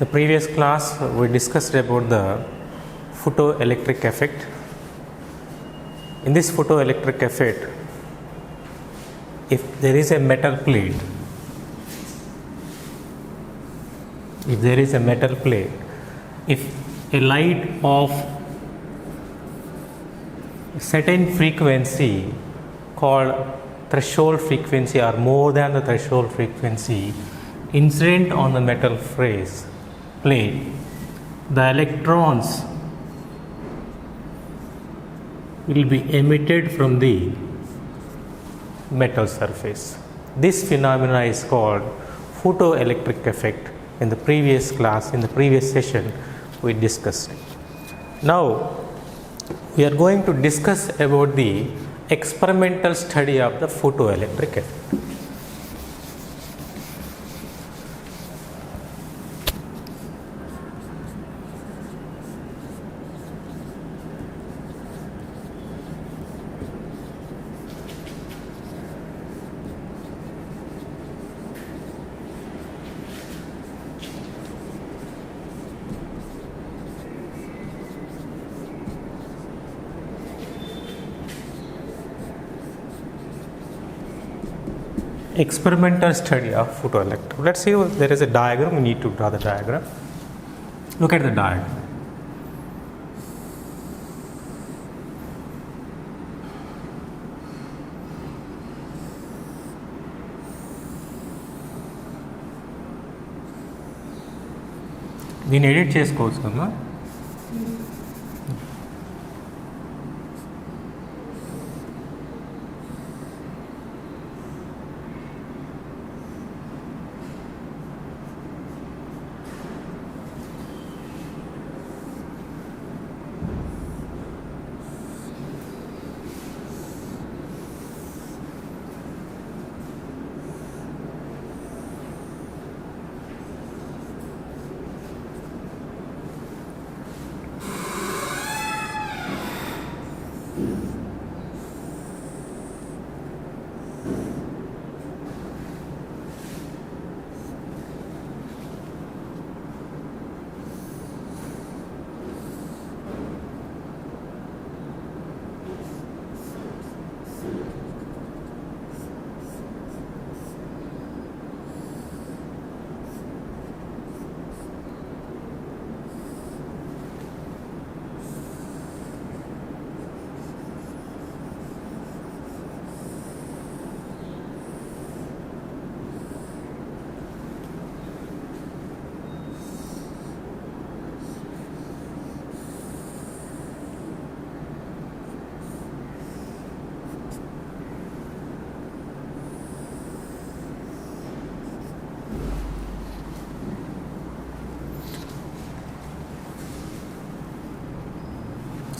The previous class we discussed about the photoelectric effect. In this photoelectric effect, if there is a metal plate, if a light of a certain frequency called threshold frequency or more than the threshold frequency incident on the metal plate, the electrons will be emitted from the metal surface. This phenomena is called photoelectric effect. In the previous class, in the previous session, we discussed. Now, we are going to discuss about the experimental study of the photoelectric effect. Experimental study of photoelectric. Let's see, there is a diagram. We need to draw the diagram. Look at the diagram. దీన్ని edit చేసుకోవచ్చు కదా.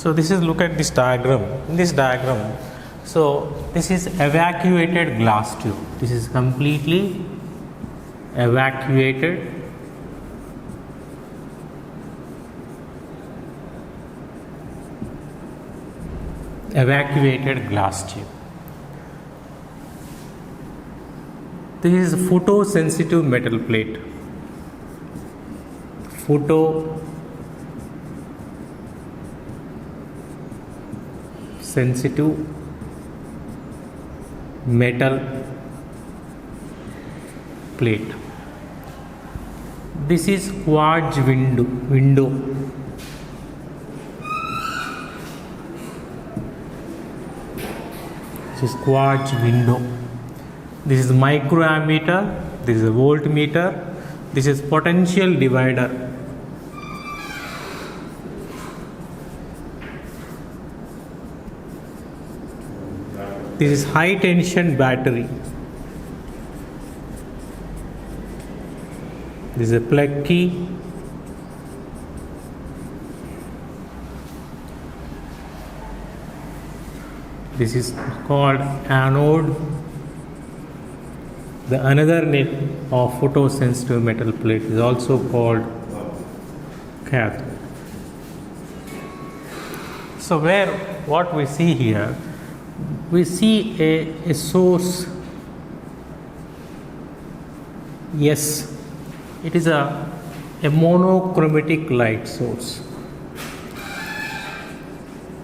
So this is, look at this diagram. In this diagram, so this is evacuated glass tube. This is completely evacuated glass tube. This is photosensitive metal plate. Sensitive metal plate. This is quartz window. This is quartz window. This is microammeter. This is a voltmeter. This is potential divider. This is high tension battery. This is a plug key. This is called anode. The another name of photosensitive metal plate is also called cathode. So what we see here, we see a source. Yes, it is a a monochromatic light source.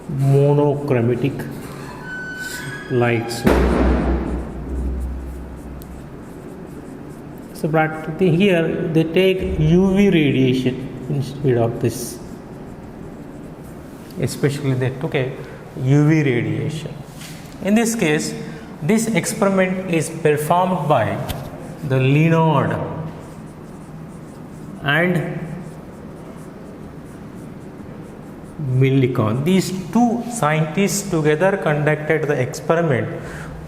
Monochromatic light source. So practically here they take UV radiation instead of this. Especially they took a UV radiation. In this case, this experiment is performed by the Leonard and Millikan. These two scientists together conducted the experiment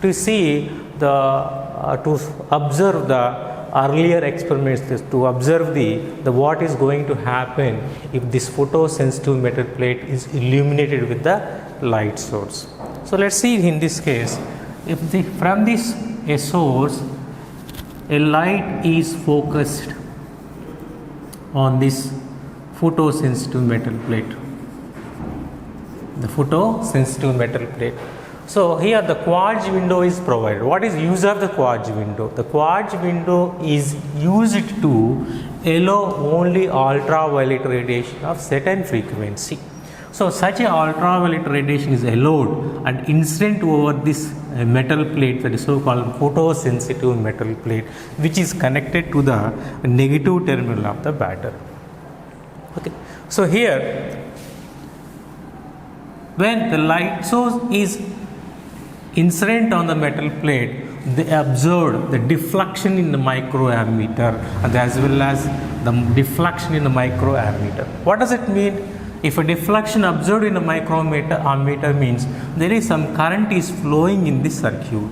to see to observe the earlier experiments, to observe the what is going to happen if this photosensitive metal plate is illuminated with the light source. So let's see in this case, if from this a source a light is focused on this photosensitive metal plate, the photosensitive metal plate. So here the quartz window is provided. What is use of the quartz window? The quartz window is used to allow only ultraviolet radiation of certain frequency. So such a ultraviolet radiation is allowed and incident over this metal plate, that is so called photosensitive metal plate, which is connected to the negative terminal of the battery. Okay. So here when the light source is incident on the metal plate, they observed the deflection in the microammeter and as well as the deflection in the microammeter. What does it mean? If a deflection observed in a microammeter means there is some current is flowing in this circuit.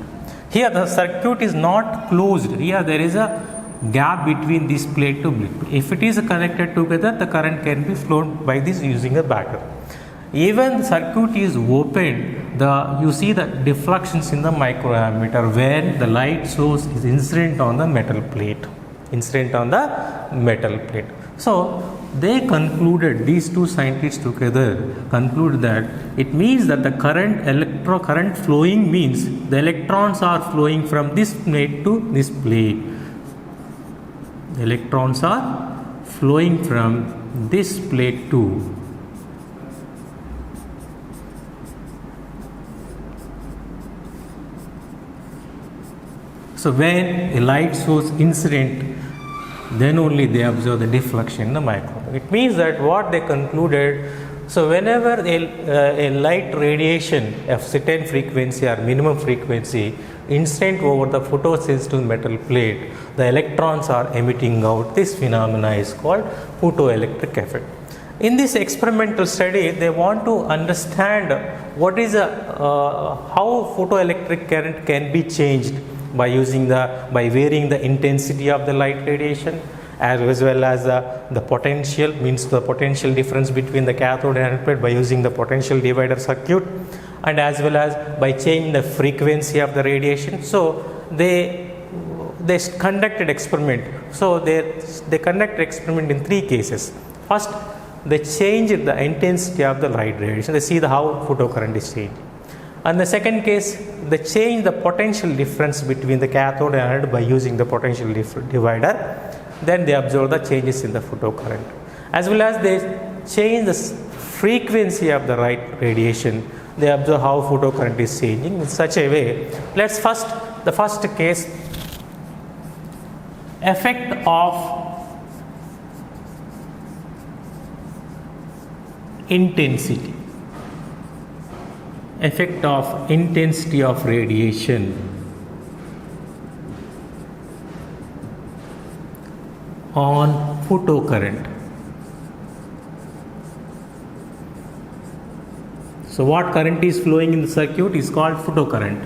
Here the circuit is not closed. Here there is a gap between this plate to plate. If it is connected together, the current can be flowed by this using a battery. Even the circuit is open, you see the deflections in the microammeter when the light source is incident on the metal plate. So they concluded, these two scientists together conclude that it means that the current flowing means the electrons are flowing from this plate to this plate. The electrons are flowing from this plate to so when a light source incident, then only they observe the deflection in the microammeter. It means that what they concluded, so whenever a light radiation of certain frequency or minimum frequency incident over the photosensitive metal plate, the electrons are emitting out. This phenomena is called photoelectric effect. In this experimental study, they want to understand what is how photoelectric current can be changed by varying the intensity of the light radiation, as well as the potential, means the potential difference between the cathode and anode plate by using the potential divider circuit, and as well as by changing the frequency of the radiation. So they conducted experiment. So they conducted experiment in three cases. First, they changed the intensity of the light radiation. They see how photocurrent is changed. And the second case, they change the potential difference between the cathode and anode by using the potential divider. Then they observe the changes in the photocurrent. As well as they change the frequency of the light radiation. They observe how photocurrent is changing in such a way. Let's the first case, effect of intensity. Effect of intensity of radiation on photocurrent. So what current is flowing in the circuit is called photocurrent.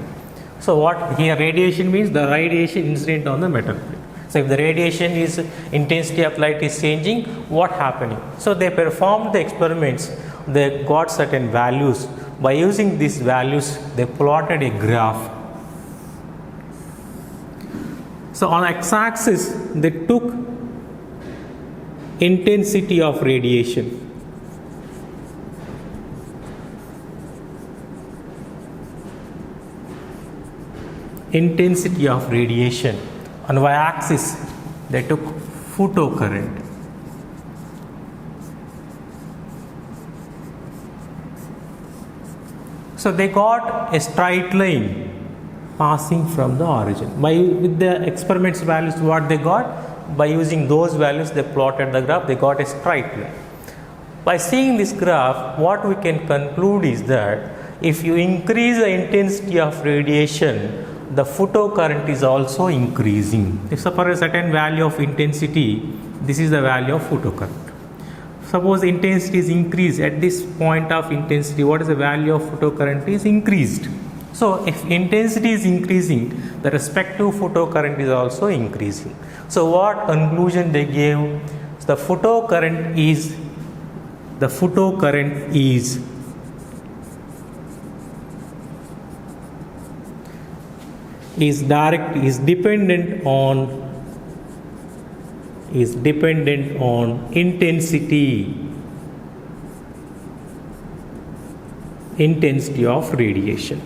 So what here radiation means the radiation incident on the metal plate. So if the radiation is intensity of light is changing, what happening? So they performed the experiments, they got certain values. By using these values, they plotted a graph. So on x-axis, they took intensity of radiation. Intensity of radiation. On y-axis, they took photocurrent. So they got a straight line passing from the origin. With the experiments values, what they got, by using those values they plotted the graph, they got a straight line. By seeing this graph, what we can conclude is that if you increase the intensity of radiation, the photocurrent is also increasing. If for a certain value of intensity, this is the value of photocurrent. Suppose intensity is increased, at this point of intensity, what is the value of photocurrent is increased. So if intensity is increasing, the respective photocurrent is also increasing. So what conclusion they gave? The photocurrent is dependent on intensity of radiation.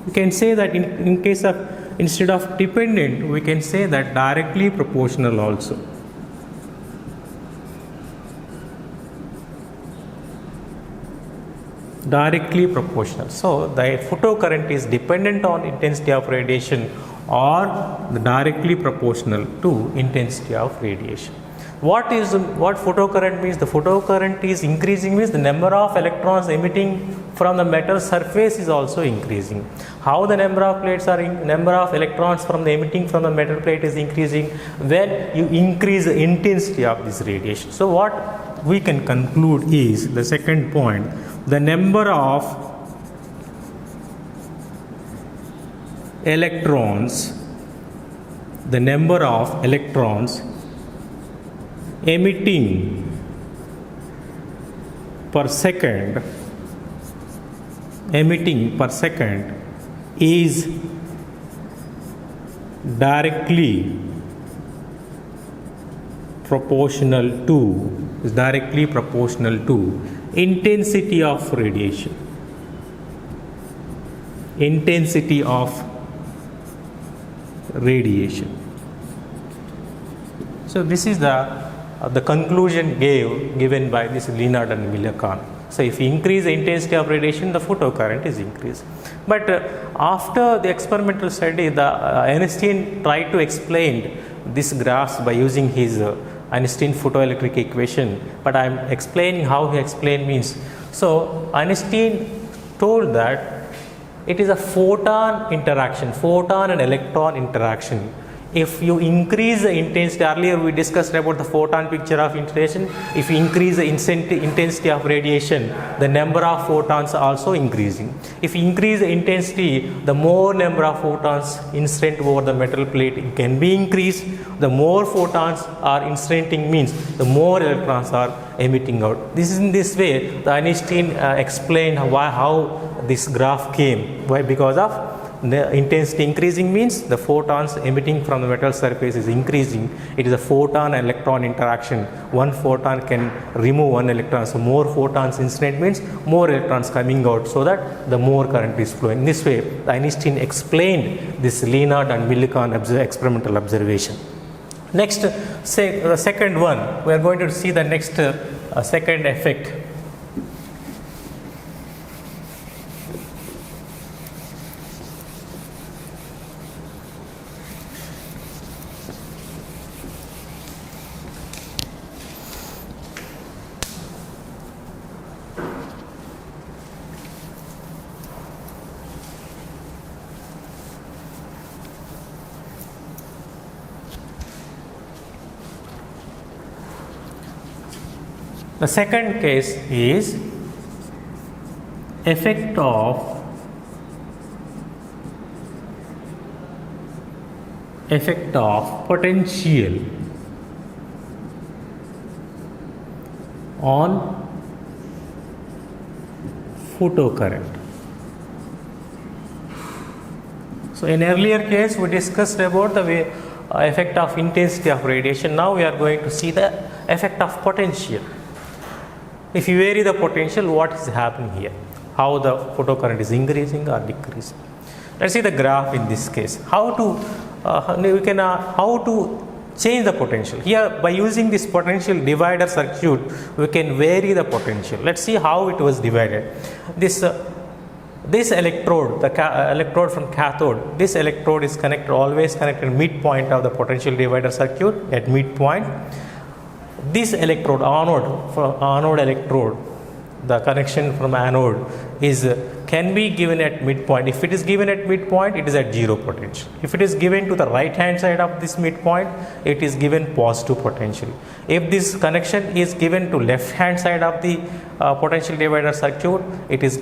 We can say that in case of, instead of dependent, we can say that directly proportional also. Directly proportional. So the photocurrent is dependent on intensity of radiation or directly proportional to intensity of radiation. What photocurrent means? The photocurrent is increasing means the number of electrons emitting from the metal surface is also increasing. How the number of electrons from the emitting from the metal plate is increasing? When you increase the intensity of this radiation. So what we can conclude is the second point, the number of electrons emitting per second is directly proportional to intensity of radiation. So this is the conclusion given by this Lenard and Millikan. So if you increase the intensity of radiation, the photocurrent is increased. But after the experimental study, Einstein tried to explain this graphs by using his Einstein photoelectric equation. But I am explaining how he explained means. So Einstein told that it is a photon and electron interaction. If you increase the intensity, earlier we discussed about the photon picture of interaction. If you increase the intensity of radiation, the number of photons are also increasing. If you increase the intensity, the more number of photons incident over the metal plate can be increased. The more photons are incidenting means the more electrons are emitting out. This is in this way the Einstein explained how this graph came. Why? Because of the intensity increasing means the photons emitting from the metal surface is increasing. It is a photon and electron interaction. One photon can remove one electron. So more photons incident means more electrons coming out, so that the more current is flowing. This way, Einstein explained this Lenard and Millikan experimental observation. Next, say the second one, we are going to see the next second effect. The second case is effect of potential on photocurrent. So in earlier case we discussed about the effect of intensity of radiation. Now we are going to see the effect of potential. If you vary the potential, what is happening here? How the photocurrent is increasing or decreasing? Let's see the graph in this case. How to change the potential. Here by using this potential divider circuit, we can vary the potential. Let's see how it was divided. This electrode, the electrode from cathode, this electrode is connected, always connected midpoint of the potential divider circuit at midpoint. This electrode, anode electrode, the connection from anode can be given at midpoint. If it is given at midpoint, it is at zero potential. If it is given to the right hand side of this midpoint, it is given positive potential. If this connection is given to left hand side of the potential divider circuit, it is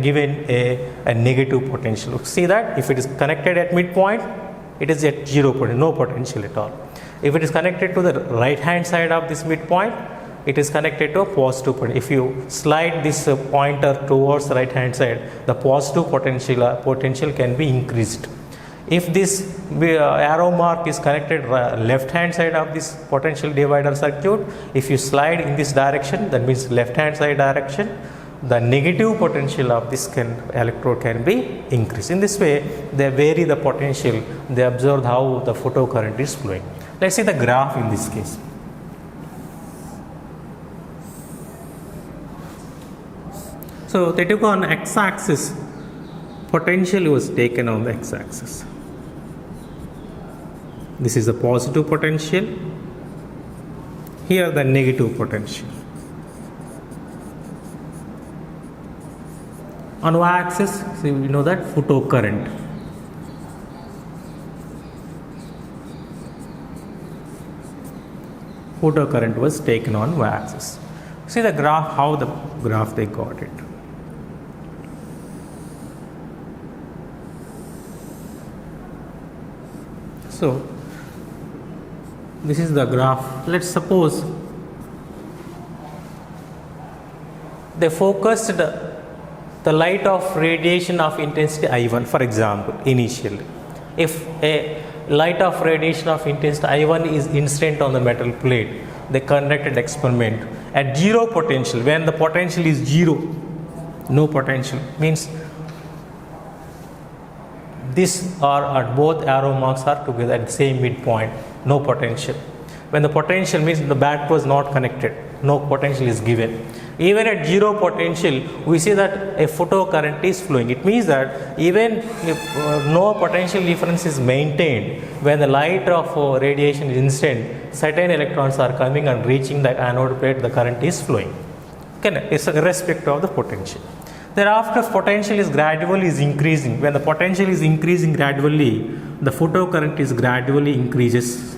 given a negative potential. See that if it is connected at midpoint, it is at zero potential, no potential at all. If it is connected to the right hand side of this midpoint, it is connected to a positive potential. If you slide this pointer towards the right hand side, the positive potential can be increased. If this arrow mark is connected left hand side of this potential divider circuit, if you slide in this direction, that means left hand side direction, the negative potential of this electrode can be increased. In this way, they vary the potential, they observe how the photocurrent is flowing. Let's see the graph in this case. So they took on x-axis, potential was taken on the x-axis. This is the positive potential, here the negative potential. On y-axis, so we know that photocurrent. Photocurrent was taken on y-axis. See the graph, how the graph they got it. So this is the graph. Let's suppose they focused the light of radiation of intensity I1, for example, initially. If a light of radiation of intensity I1 is incident on the metal plate, they conducted experiment at zero potential. When the potential is zero, no potential, means this are both arrow marks are together at the same midpoint, no potential. When the potential means the bat was not connected, no potential is given. Even at zero potential, we see that a photocurrent is flowing. It means that even if no potential difference is maintained, when the light of radiation is incident, certain electrons are coming and reaching the anode plate, the current is flowing. Okay, it's irrespective of the potential. Thereafter, potential is gradually increasing. When the potential is increasing gradually, the photocurrent is gradually increases.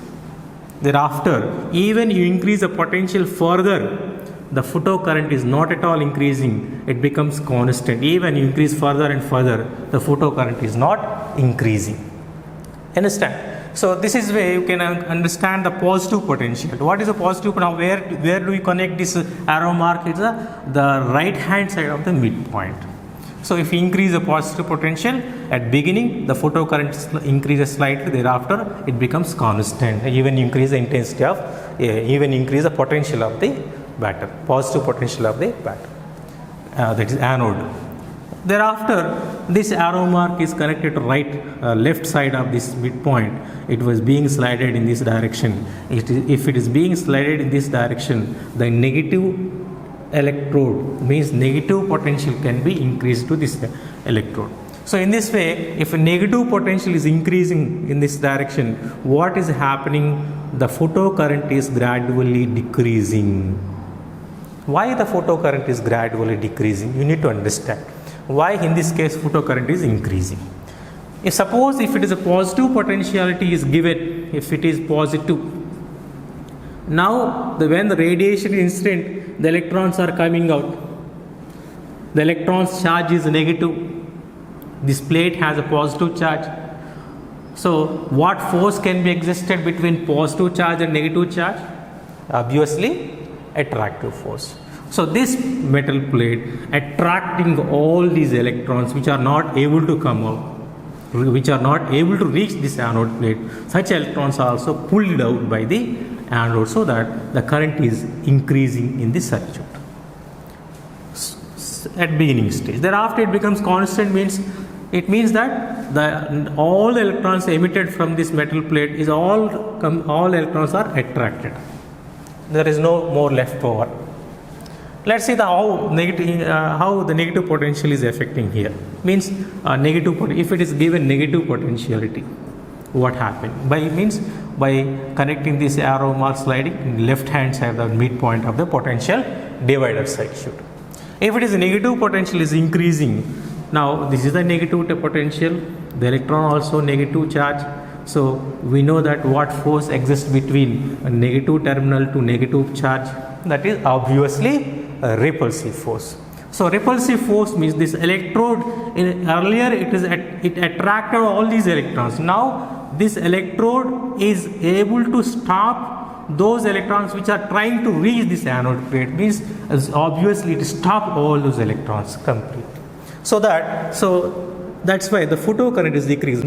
Thereafter, even you increase the potential further, the photocurrent is not at all increasing, it becomes constant. Even you increase further and further, the photocurrent is not increasing. Understand? So this is where you can understand the positive potential. What is the positive? Now where do we connect this arrow mark? It's the right hand side of the midpoint. So if you increase the positive potential at beginning, the photocurrent increases slightly. Thereafter, it becomes constant. Even increase the intensity of, even increase the potential of the batter, positive potential of the batter, that is anode. Thereafter, this arrow mark is connected to left side of this midpoint. It was being slided in this direction. If it is being slided in this direction, the negative electrode means negative potential can be increased to this electrode. So in this way, if a negative potential is increasing in this direction, what is happening? The photocurrent is gradually decreasing. Why the photocurrent is gradually decreasing? You need to understand why in this case photocurrent is increasing. Suppose if it is a positive potentiality is given, if it is positive, now when the radiation is incident, the electrons are coming out. The electron's charge is negative. This plate has a positive charge. So what force can be existed between positive charge and negative charge? Obviously, attractive force. So this metal plate attracting all these electrons which are not able to come out, which are not able to reach this anode plate, such electrons are also pulled out by the anode, so that the current is increasing in the circuit at beginning stage. Thereafter it becomes constant, means It means that all electrons emitted from this metal plate is all electrons are attracted. There is no more left over. Let's see how the negative potential is affecting here. Means if it is given negative potentiality, what happened? By connecting this arrow mark sliding in left hand side, the midpoint of the potential divider circuit. If it is negative potential is increasing, now this is the negative potential, the electron also negative charge. So we know that what force exists between a negative terminal to negative charge, that is obviously a repulsive force. So repulsive force means this electrode earlier it attracted all these electrons. Now this electrode is able to stop those electrons which are trying to reach this anode plate, means obviously it stop all those electrons completely. So that's why the photocurrent is decreased.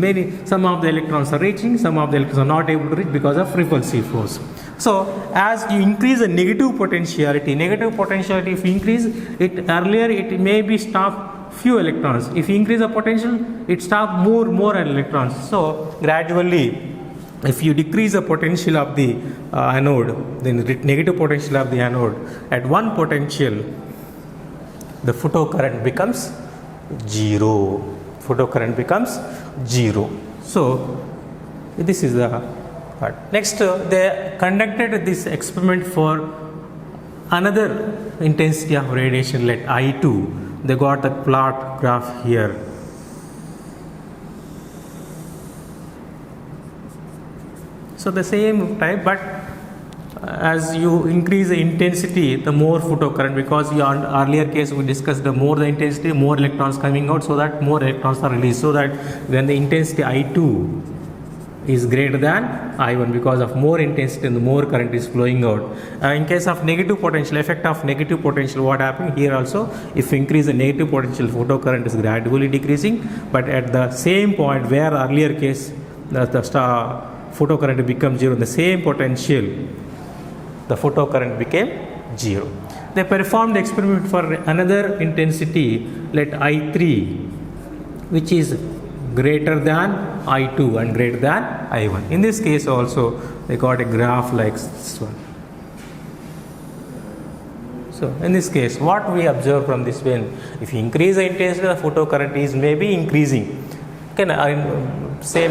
Some of the electrons are reaching, some of the electrons are not able to reach because of repulsive force. So as you increase the negative potentiality if you increase it earlier, it may be stop few electrons. If you increase the potential, it stop more electrons. So gradually, if you decrease the potential of the anode, then the negative potential of the anode at one potential, the photocurrent becomes zero. So this is the part. Next, they conducted this experiment for another intensity of radiation, like I2. They got the plot graph here. So the same type, but as you increase the intensity, the more photocurrent, because in earlier case we discussed, the more the intensity, more electrons coming out, so that more electrons are released, so that when the intensity I2 is greater than I1, because of more intensity and the more current is flowing out. In case of negative potential, effect of negative potential, what happened here also, if you increase the negative potential, photocurrent is gradually decreasing, but at the same point where earlier case the photocurrent becomes zero, the same potential, the photocurrent became zero. They performed experiment for another intensity, let I3, which is greater than I2 and greater than I1. In this case also, they got a graph like this one. So in this case, what we observe from this one, if you increase the intensity, the photocurrent is maybe increasing. Same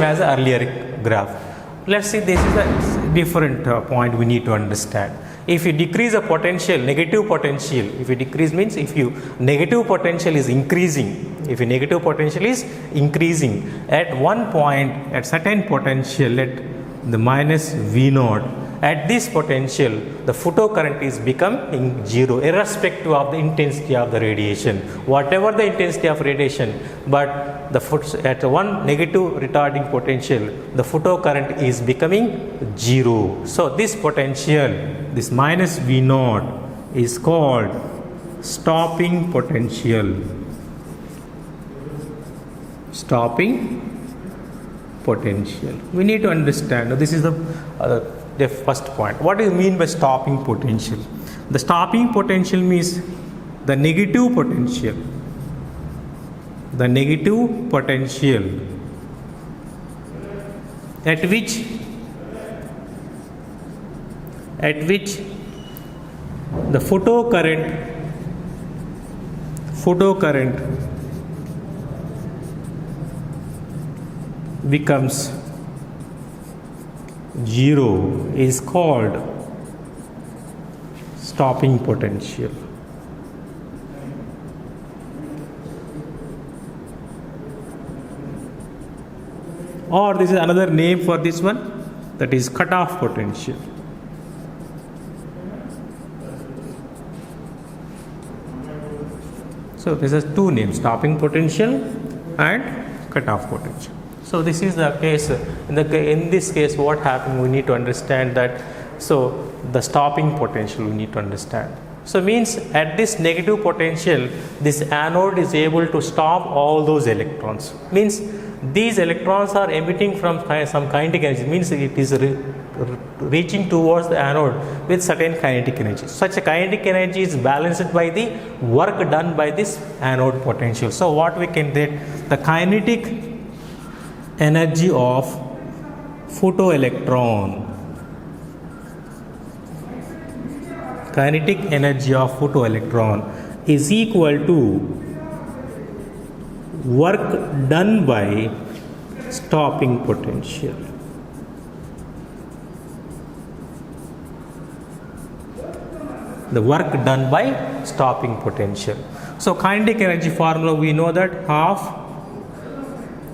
as the earlier graph. Let's see, this is a different point we need to understand. If you decrease the potential, negative potential, if you decrease means if you negative potential is increasing, at one point, at certain potential, at the minus V0, at this potential, the photocurrent is becoming zero, irrespective of the intensity of the radiation. Whatever the intensity of radiation, but at one negative retarding potential, the photocurrent is becoming zero. So this potential, this minus V0, is called stopping potential. We need to understand. This is the first point. What do you mean by stopping potential? The stopping potential means the negative potential. At which the photocurrent becomes zero is called stopping potential. Or this is another name for this one, that is cutoff potential. So this has two names, stopping potential and cutoff potential. So this is the case. In this case, what happened? We need to understand that. So the stopping potential we need to understand. So means at this negative potential, this anode is able to stop all those electrons. Means these electrons are emitting from some kinetic energy. Means it is reaching towards the anode with certain kinetic energy. Such a kinetic energy is balanced by the work done by this anode potential. So what we can get, the kinetic energy of photoelectron, kinetic energy of photoelectron is equal to work done by stopping potential. The work done by stopping potential. So kinetic energy formula, we know that half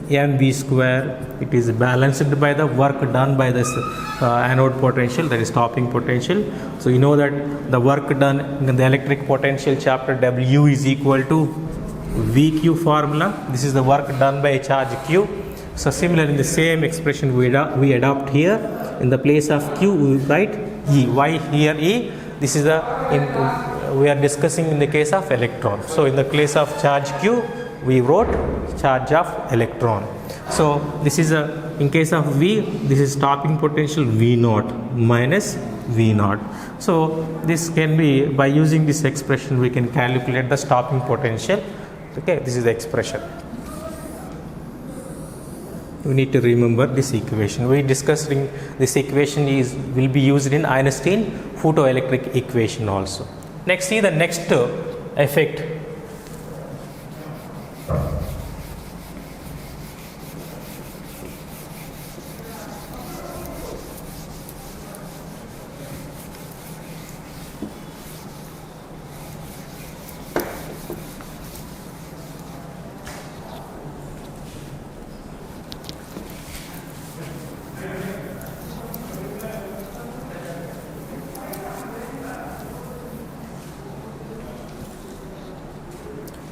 mv square, it is balanced by the work done by this anode potential, that is stopping potential. So you know that the work done in the electric potential chapter, W is equal to VQ formula. This is the work done by a charge Q. So similar in the same expression we adopt here. In the place of Q we write E. Why here E? This is we are discussing in the case of electron. So in the case of charge Q we wrote charge of electron. So this is in case of V, this is stopping potential V naught minus V naught. So this can be, by using this expression we can calculate the stopping potential. Okay, this is the expression. We need to remember this equation. We discussing this equation will be used in Einstein photoelectric equation also. Next, see the next effect.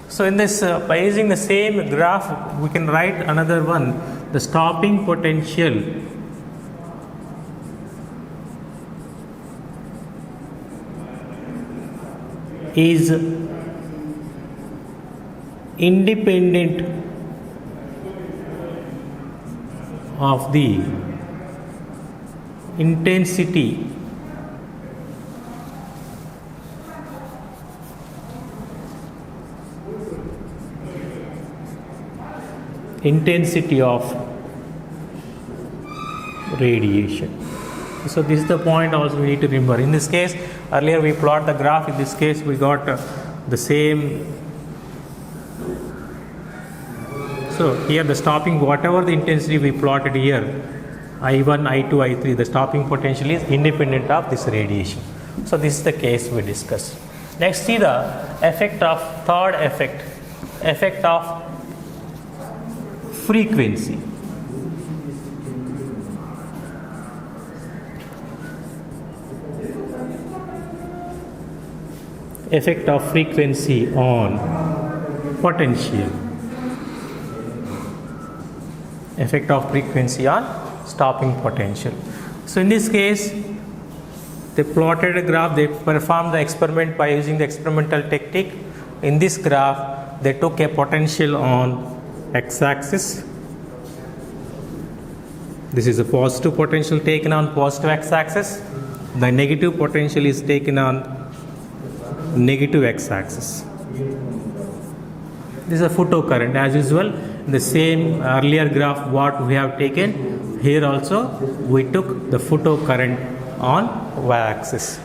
So in this, by using the same graph, we can write another one. The stopping potential is independent of the intensity of radiation. So this is the point also we need to remember. In this case, earlier we plot the graph. In this case we got the same. So here the stopping, whatever the intensity we plotted here, I1, I2, I3, the stopping potential is independent of this radiation. So this is the case we discussed. Next, see the effect of third effect of frequency. Effect of frequency on potential. Effect of frequency on stopping potential. So in this case, they plotted a graph, they performed the experiment by using the experimental technique. In this graph, they took a potential on x-axis. This is a positive potential taken on positive x-axis. The negative potential is taken on negative x-axis. This is a photocurrent. As usual, the same earlier graph what we have taken, here also we took the photocurrent on y-axis.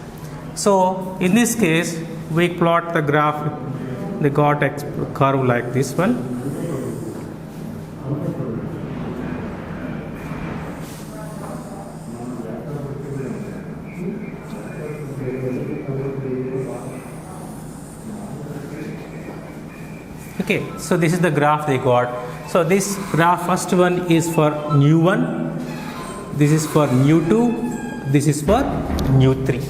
So in this case, we plot the graph. They got a curve like this one. Okay, so this is the graph they got. So this graph, first one is for nu1, this is for nu2, this is for nu3.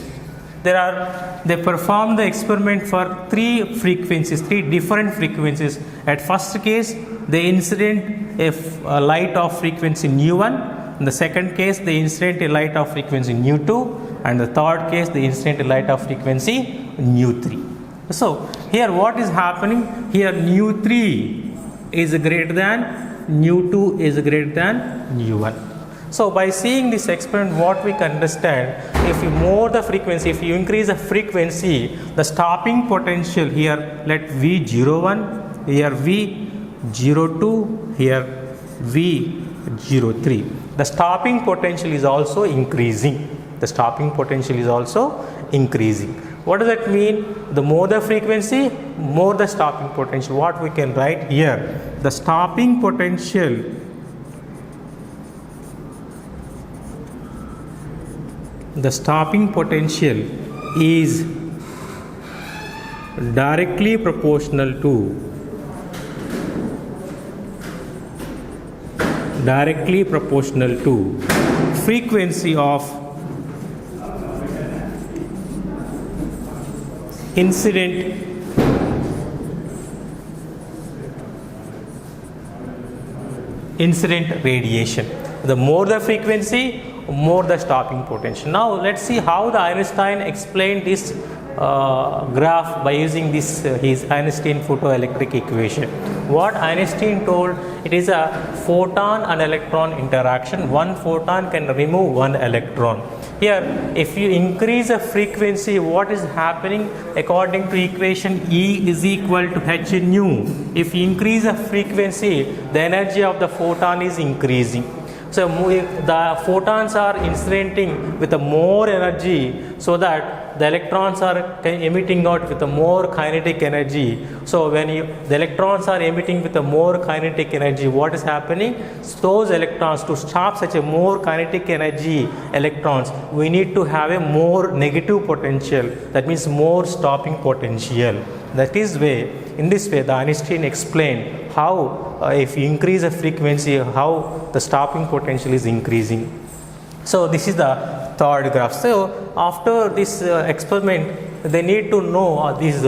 They performed the experiment for three different frequencies. At first case, they incident a light of frequency nu1. In the second case, they incident a light of frequency nu2, and the third case, they incident a light of frequency nu3. So here what is happening? Here nu3 is greater than nu2 is greater than nu1. So by seeing this experiment, what we can understand, if you more the frequency, if you increase the frequency, the stopping potential here, let V01, here V02, here V03. The stopping potential is also increasing. The stopping potential is also increasing. What does that mean? The more the frequency, more the stopping potential. What we can write here, the stopping potential is directly proportional to frequency of incident radiation. The more the frequency, more the stopping potential. Now let's see how the Einstein explained this graph by using this his Einstein photoelectric equation. What Einstein told, it is a photon and electron interaction. One photon can remove one electron. Here, if you increase the frequency, what is happening? According to equation, E is equal to h nu. If you increase the frequency, the energy of the photon is increasing. So the photons are incidenting with a more energy, so that the electrons are emitting out with a more kinetic energy. So when the electrons are emitting with a more kinetic energy, what is happening? Those electrons, to stop such a more kinetic energy electrons, we need to have a more negative potential. That means more stopping potential. That is way, in this way, the Einstein explained how if you increase the frequency, how the stopping potential is increasing. So this is the third graph. So after this experiment, they need to know these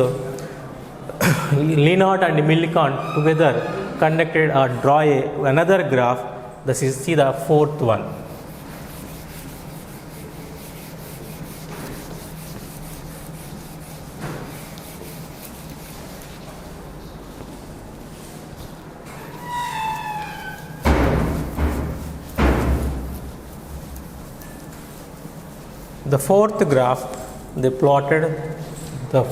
Lennard and Millikan together conducted or draw another graph. This is, see the fourth one. The fourth graph, they plotted the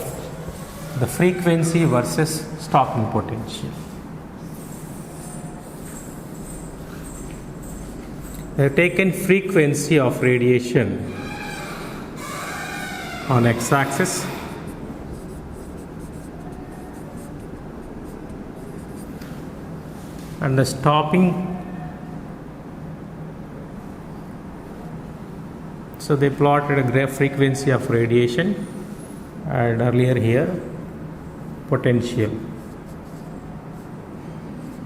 frequency versus stopping potential. They have taken frequency of radiation on x-axis and the stopping. So they plotted a graph frequency of radiation and earlier here potential,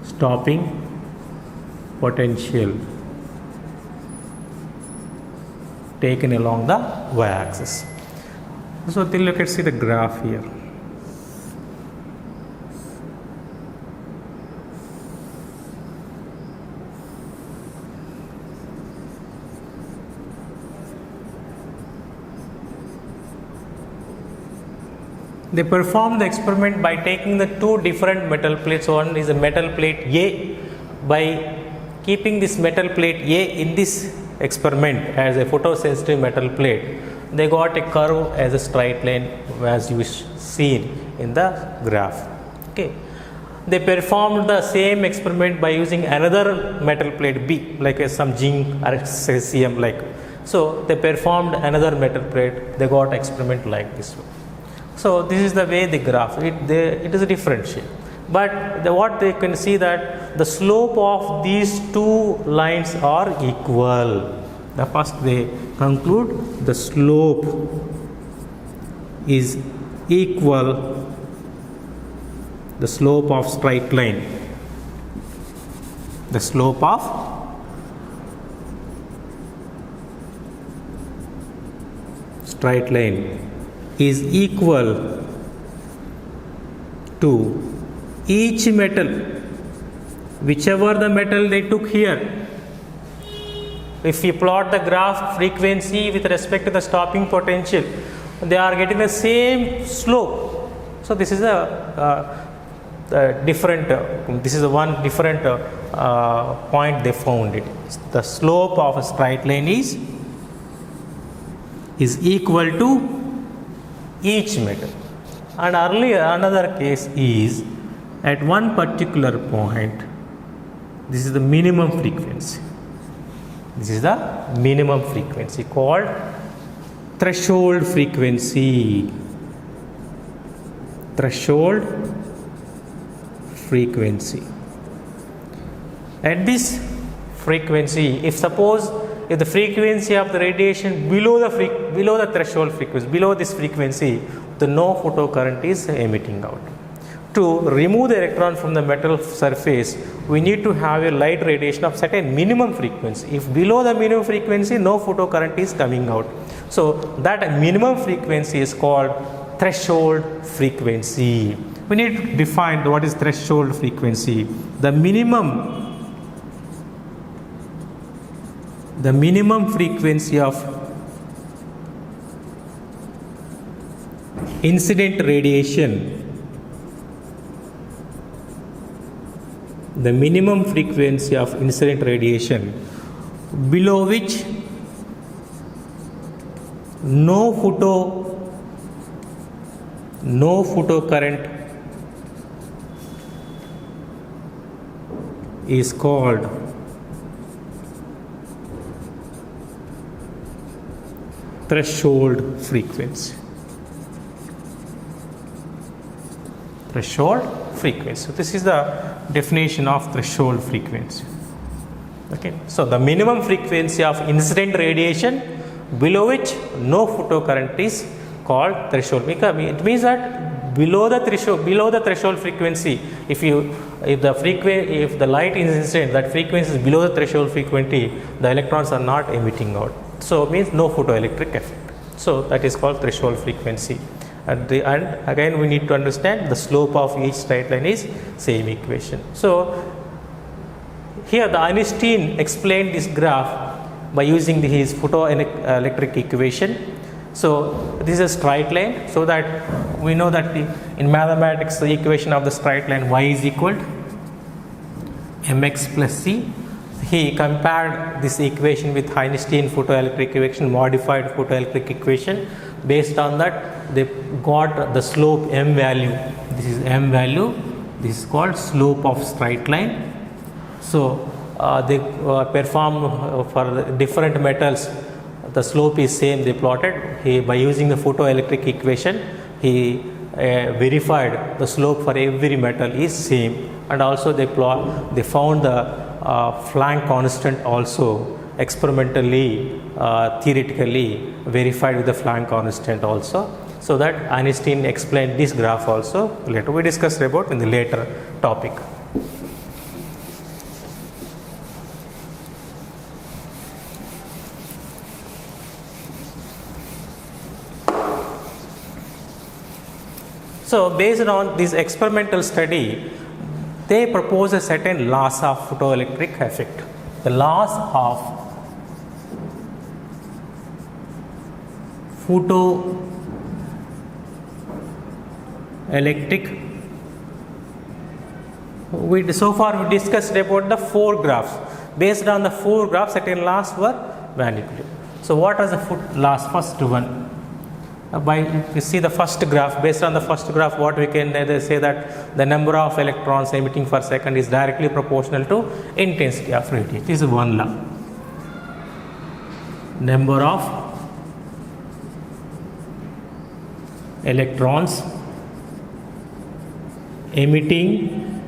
stopping potential taken along the y-axis. So let's see the graph here. They performed the experiment by taking the two different metal plates. One is a metal plate A. By keeping this metal plate A in this experiment as a photosensitive metal plate, they got a curve as a straight line, as you seen in the graph. Okay. They performed the same experiment by using another metal plate B, like some zinc or cesium like. So they performed another metal plate. They got experiment like this one. So this is the way the graph, it is a different shape. But what they can see, that the slope of these two lines are equal. The first they conclude the slope is equal, the slope of straight line, the slope of straight line is equal to each metal, whichever the metal they took here. If we plot the graph frequency with respect to the stopping potential, they are getting the same slope. So this is a different, this is the one different point they found it. The slope of a straight line is equal to each metal. And earlier another case is at one particular point, this is the minimum frequency. This is the minimum frequency called threshold frequency. Threshold frequency. At this frequency, if the frequency of the radiation below the threshold frequency, below this frequency, the no photocurrent is emitting out. To remove the electron from the metal surface, we need to have a light radiation of certain minimum frequency. If below the minimum frequency, no photocurrent is coming out. So that minimum frequency is called threshold frequency. We need to define what is threshold frequency. The minimum frequency of incident radiation, the minimum frequency of incident radiation below which no photocurrent is called threshold frequency. Threshold frequency. So this is the definition of threshold frequency. Okay. So the minimum frequency of incident radiation below which no photocurrent is called threshold. It means that below the threshold frequency, if the light is incident, that frequency is below the threshold frequency, the electrons are not emitting out. So it means no photoelectric effect. So that is called threshold frequency. And again we need to understand the slope of each straight line is same equation. So here the Einstein explained this graph by using his photoelectric equation. So this is a straight line, so that we know that in mathematics the equation of the straight line y is equal to mx plus c. He compared this equation with Einstein photoelectric equation, modified photoelectric equation. Based on that, they got the slope m value. This is m value. This is called slope of straight line. So they perform for different metals. The slope is same. They plotted. By using the photoelectric equation, he verified the slope for every metal is same. And also they found the Planck constant also experimentally, theoretically verified with the Planck constant also. So that Einstein explained this graph also later. We discussed about in the later topic. So based on this experimental study, they propose a certain laws of photoelectric effect. The laws of photoelectric. So far we discussed about the 4 graphs. Based on the 4 graphs, certain laws were manipulated. So what are the laws? First one. If you see the first graph, based on the first graph, what we can say that the number of electrons emitting per second is directly proportional to intensity of radiation. This is one law. Number of electrons emitting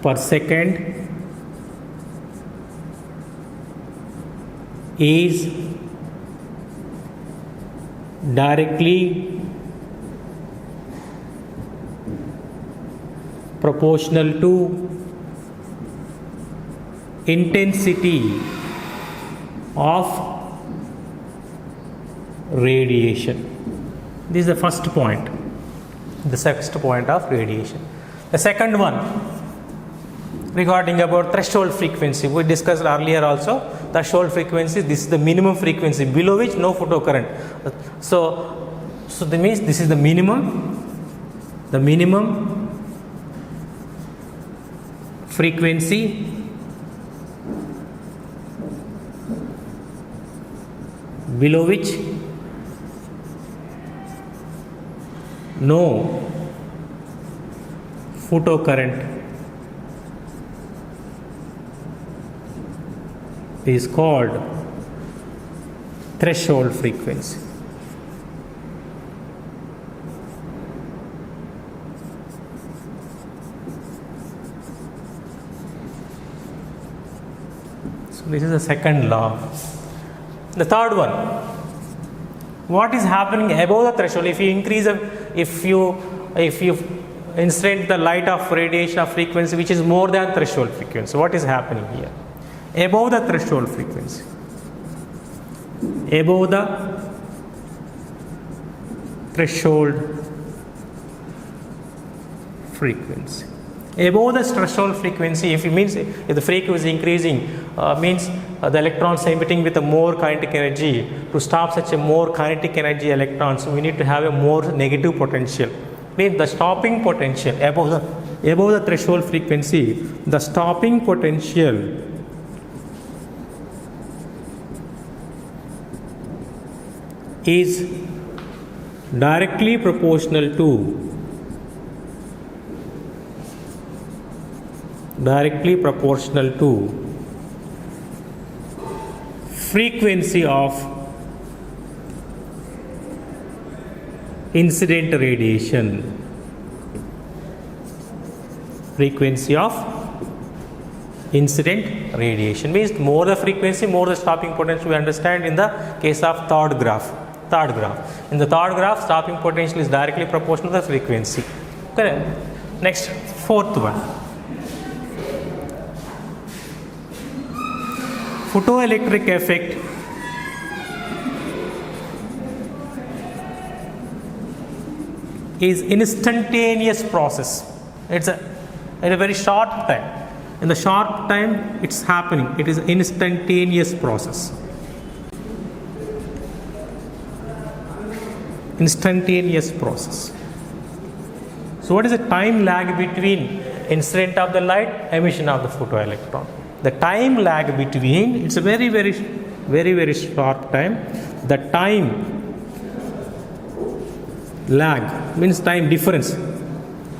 per second is directly proportional to intensity of radiation. This is the first point, the first point of radiation. The second one regarding about threshold frequency, we discussed earlier also. Threshold frequency, this is the minimum frequency below which no photocurrent. So that means this is the minimum the minimum frequency below which no photocurrent is called threshold frequency. So this is the second law. The third one, what is happening above the threshold? If you incident the light of radiation of frequency which is more than threshold frequency, what is happening here? Above the threshold frequency, above the threshold frequency, above the threshold frequency, if the frequency is increasing, means the electrons emitting with a more kinetic energy. To stop such a more kinetic energy electrons, we need to have a more negative potential. Means the stopping potential above the threshold frequency, the stopping potential is directly proportional to frequency of incident radiation. Frequency of incident radiation means more the frequency, more the stopping potential. We understand in the case of third graph. In the third graph, stopping potential is directly proportional to the frequency. Okay. Next, fourth one. Photoelectric effect is instantaneous process. It's in a very short time. In the short time it's happening. It is instantaneous process. So what is the time lag between incident of the light, emission of the photoelectron? The time lag between, it's a very short time. The time lag means time difference.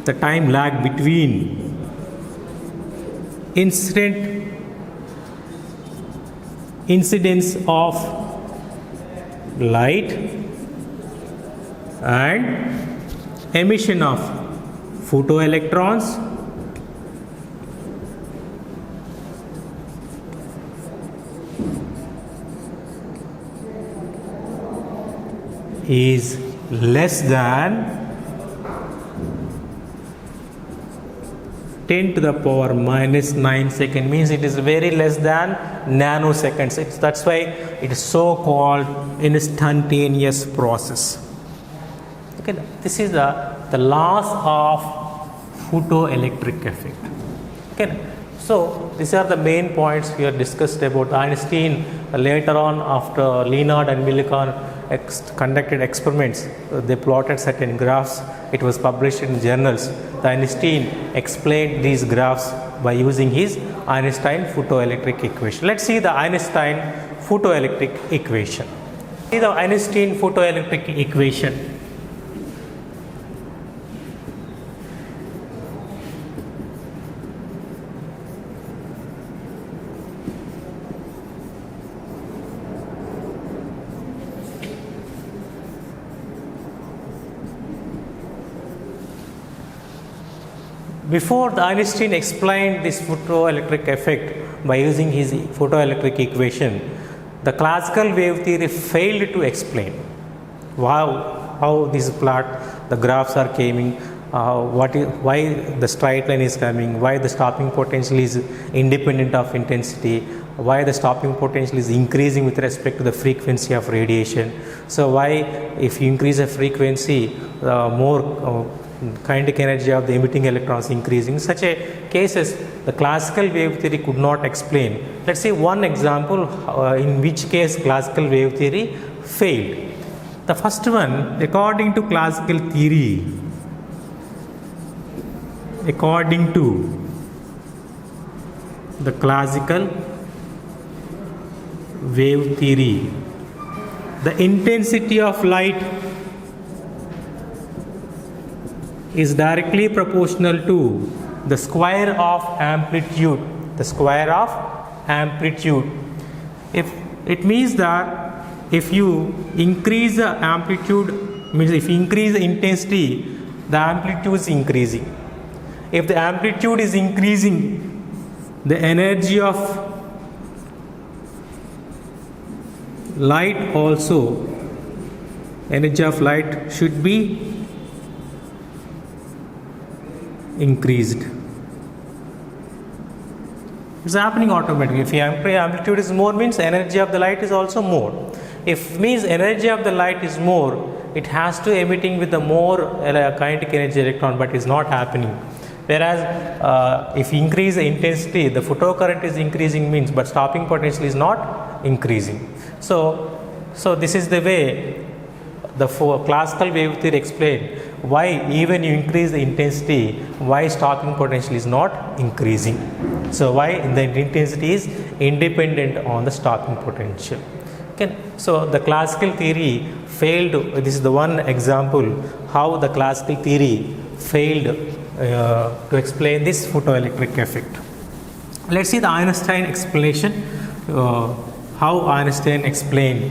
The time lag between incidence of light and emission of photoelectrons is less than 10 to the power minus 9 second, means it is very less than nanoseconds. That's why it is so called instantaneous process. Okay, this is the laws of photoelectric effect. Okay, so these are the main points we have discussed about Einstein. Later on, after Leonard and Millikan conducted experiments, they plotted certain graphs. It was published in journals. Einstein explained these graphs by using his Einstein photoelectric equation. Let's see the Einstein photoelectric equation. See the Einstein photoelectric equation. Before Einstein explained this photoelectric effect by using his photoelectric equation, the classical wave theory failed to explain how this plot, the graphs are coming, why the straight line is coming, why the stopping potential is independent of intensity, why the stopping potential is increasing with respect to the frequency of radiation. So why, if you increase the frequency, more kinetic energy of the emitting electrons increasing. In such a cases, the classical wave theory could not explain. Let's see one example in which case classical wave theory failed. The first one, according to classical theory, according to the classical wave theory, the intensity of light is directly proportional to the square of amplitude. The square of amplitude. If it means that if you increase the amplitude, means if you increase the intensity, the amplitude is increasing. If the amplitude is increasing, the energy of light also, energy of light should be increased. It's happening automatically. If the amplitude is more, means energy of the light is also more. If means energy of the light is more, it has to emitting with the more kinetic energy electron, but is not happening. Whereas if you increase the intensity, the photocurrent is increasing means, but stopping potential is not increasing. So this is the way the classical wave theory explained why even you increase the intensity, why stopping potential is not increasing. So why the intensity is independent on the stopping potential. Okay. So the classical theory failed. This is the one example how the classical theory failed to explain this photoelectric effect. Let's see the Einstein explanation. How Einstein explained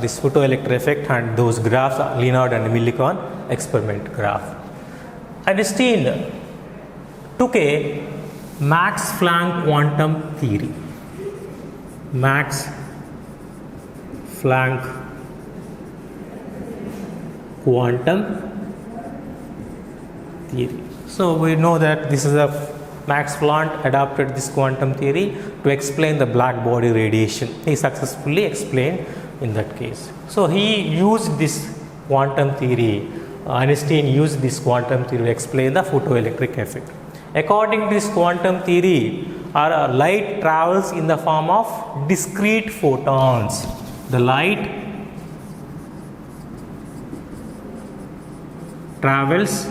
this photoelectric effect and those graphs, Leonard and Millicon experiment graph. Einstein took a Max Planck quantum theory. Max Planck quantum theory. So we know that this is a Max Planck adopted this quantum theory to explain the black body radiation. He successfully explained in that case. So he used this quantum theory. Einstein used this quantum theory to explain the photoelectric effect. According to this quantum theory, our light travels in the form of discrete photons. The light travels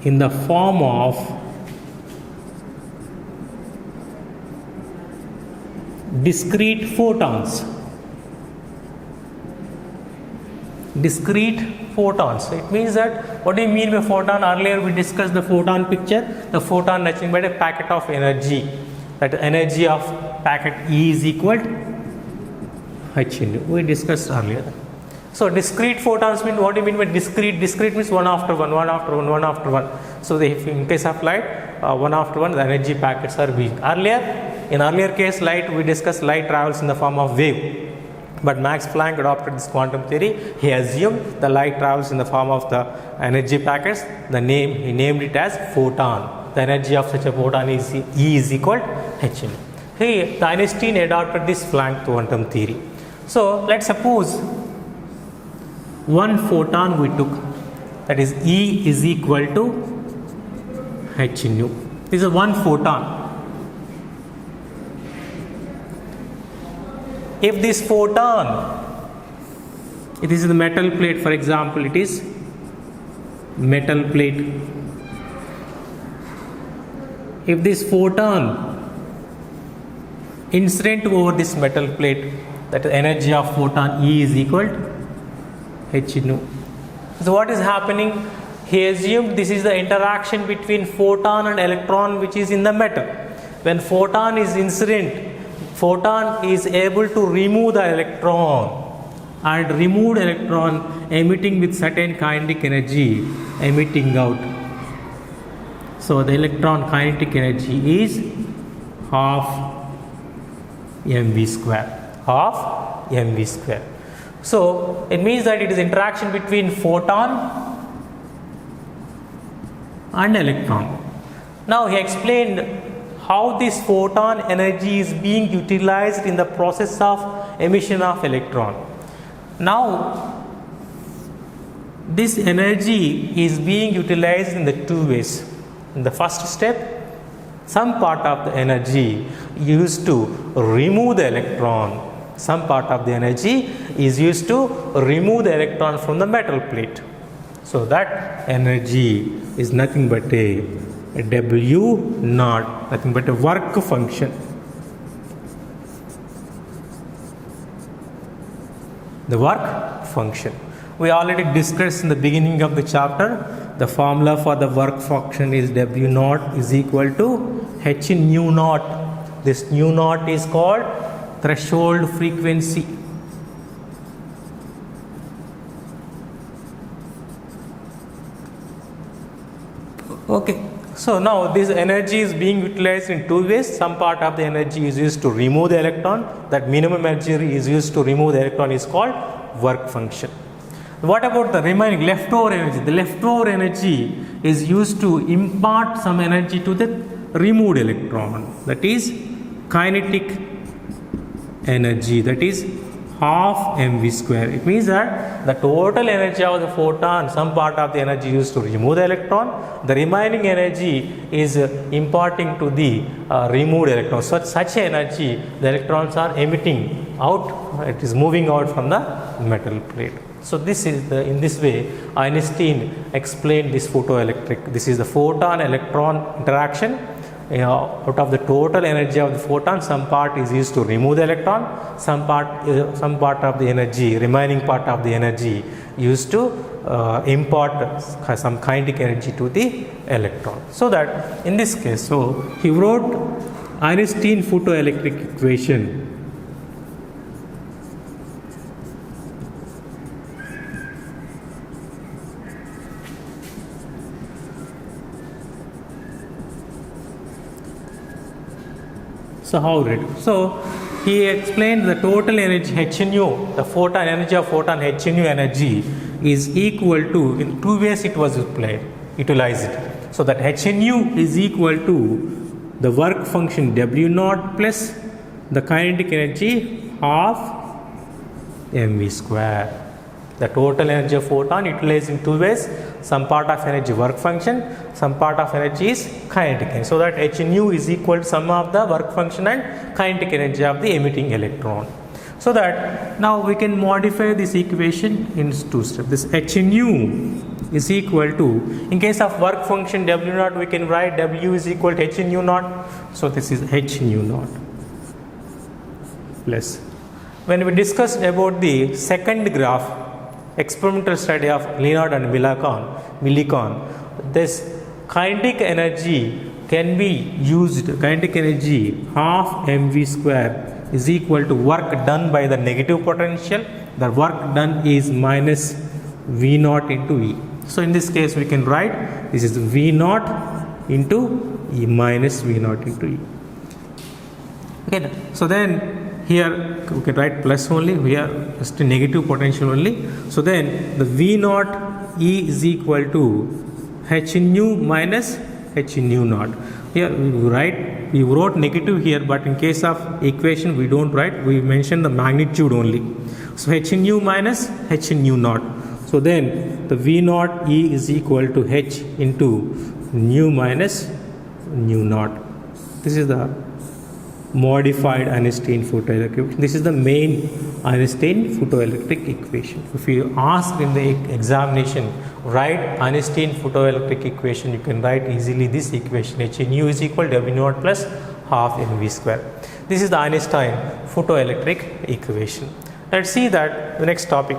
in the form of discrete photons. Discrete photons. It means that, what do you mean by photon? Earlier we discussed the photon picture. The photon nothing but a packet of energy. That energy of packet E is equal to h nu. We discussed earlier. So discrete photons mean, what do you mean by discrete? Discrete means one after one, one after one, one after one. So if in case of light, one after one, the energy packets are weak. In earlier case, light, we discussed light travels in the form of wave. But Max Planck adopted this quantum theory. He assumed the light travels in the form of the energy packets. He named it as photon. The energy of such a photon is E is equal to h nu. The Einstein adopted this Planck quantum theory. So let's suppose one photon we took, that is E is equal to h nu. This is one photon. If this photon, it is the metal plate, for example, it is metal plate. If this photon incident over this metal plate, that energy of photon E is equal to h nu. So what is happening? He assumed this is the interaction between photon and electron which is in the metal. When photon is incident, photon is able to remove the electron, and removed electron emitting with certain kinetic energy emitting out. So the electron kinetic energy is half mv square. Half mv square. So it means that it is interaction between photon and electron. Now he explained how this photon energy is being utilized in the process of emission of electron. Now this energy is being utilized in the two ways. In the first step, some part of the energy used to remove the electron. Some part of the energy is used to remove the electron from the metal plate. So that energy is nothing but a W naught, nothing but a work function. The work function. We already discussed in the beginning of the chapter, the formula for the work function is W naught is equal to H nu naught. This nu naught is called threshold frequency. Okay, so now this energy is being utilized in two ways. Some part of the energy is used to remove the electron. That minimum energy is used to remove the electron is called work function. What about the remaining leftover energy? The leftover energy is used to impart some energy to the removed electron. That is kinetic energy. That is half mv square. It means that the total energy of the photon, some part of the energy used to remove the electron, the remaining energy is imparting to the removed electron. So such energy the electrons are emitting out, it is moving out from the metal plate. So this is in this way Einstein explained this photoelectric. This is the photon electron interaction. Out of the total energy of the photon, some part is used to remove the electron, some part of the energy, remaining part of the energy used to impart some kinetic energy to the electron. So that in this case, so he wrote Einstein photoelectric equation. So how read? So he explained the total energy H nu, the photon energy of photon H nu energy is equal to, in two ways it was utilized. So that H nu is equal to the work function W naught plus the kinetic energy half mv square. The total energy of photon utilized in two ways. Some part of energy work function, some part of energy is kinetic energy. So that H nu is equal to sum of the work function and kinetic energy of the emitting electron. So that now we can modify this equation in two steps. This H nu is equal to, in case of work function W naught, we can write W is equal to H nu naught. So this is H nu naught plus. When we discussed about the second graph, experimental study of Leonard and Millikan, this kinetic energy can be used, kinetic energy half mv square is equal to work done by the negative potential. The work done is minus V naught into E. So in this case we can write this is V naught into E minus V naught into E. Okay, so then here we can write plus only, here just a negative potential only. So then the V naught E is equal to H nu minus H nu naught. Here we wrote negative here, but in case of equation we don't write, we mention the magnitude only. So H nu minus H nu naught. So then the V naught E is equal to H into nu minus nu naught. This is the modified Einstein photoelectric. This is the main Einstein photoelectric equation. If you ask in the examination, write Einstein photoelectric equation, you can write easily this equation H nu is equal to W naught plus half mv square. This is the Einstein photoelectric equation. Let's see that the next topic.